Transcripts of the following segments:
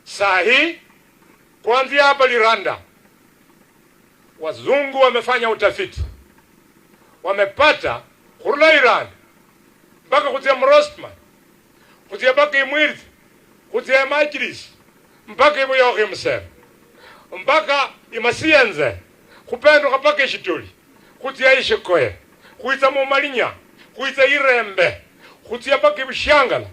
Saa hii kuanzia hapa Liranda, wazungu wamefanya utafiti, wamepata kurula Iran mpaka kutia Mrostman, kutia baki Mwirthi, kutia Majlis, mpaka ibu yoke Msem, mpaka imasienze, kupendo kapake Shituli, kutia Ishikoye, kuita Mumalinya, kuita Irembe, kutia baki Bishangala,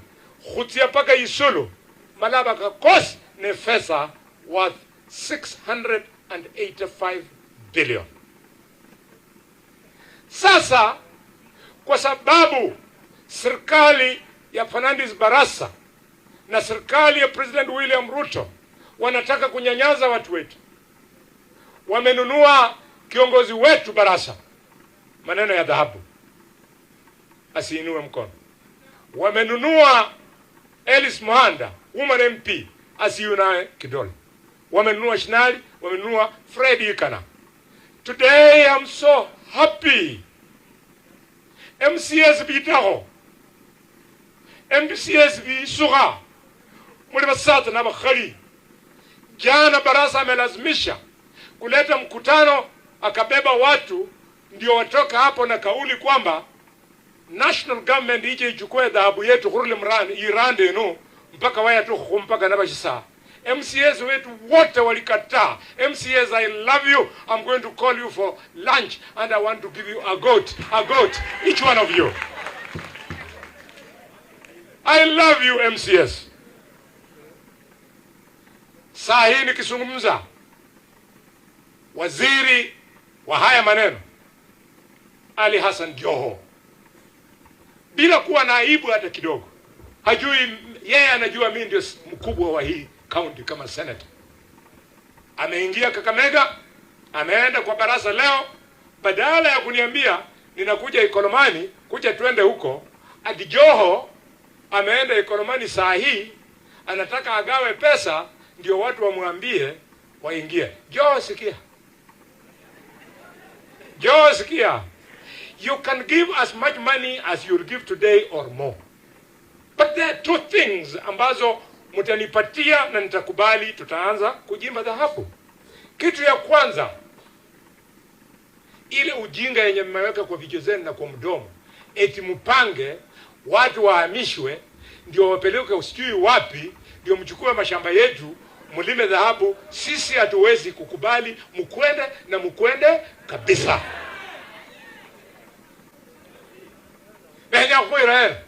kutia baka Isulu, malaba kakosi ni fesa worth 685 billion. Sasa kwa sababu serikali ya Fernandes Barasa na serikali ya President William Ruto wanataka kunyanyaza watu wetu, wamenunua kiongozi wetu Barasa maneno ya dhahabu asiinue mkono, wamenunua Elis Mohanda woman MP asiunae kidole, wamenunua Shinali, wamenunua Fred Ikana. Today I'm so happy. MCS Bitaho, MCS Bisuga, Mulibasata na Bakhali. Jana Barasa amelazimisha kuleta mkutano, akabeba watu ndio watoka hapo na kauli kwamba national government ije ichukue dhahabu yetu kurule mrani Irande eno mpaka waya tu mpaka nabashisa. MCS wetu wote walikataa. MCS, I love you. I'm going to call you for lunch and I want to give you a goat, each one of you. I love you MCS. Saa hii nikizungumza, waziri wa haya maneno Ali Hassan Joho, bila kuwa na aibu hata kidogo, hajui yeye anajua mimi ndio mkubwa wa hii county kama senator. Ameingia Kakamega, ameenda kwa Barasa leo, badala ya kuniambia ninakuja Ikolomani, kuja twende huko, ati Joho ameenda Ikolomani saa hii, anataka agawe pesa ndio watu wamwambie waingie. Joho sikia. Joho sikia. You can give as much money as you'll give today or more. But there are two things ambazo mutanipatia na nitakubali, tutaanza kujimba dhahabu. Kitu ya kwanza, ile ujinga yenye mmeweka kwa vichwa zenu na kwa mdomo, eti mpange watu wahamishwe ndio wapeleke usijui wapi, ndio mchukue mashamba yetu mulime dhahabu. Sisi hatuwezi kukubali, mkwende kabisa. Benya kuira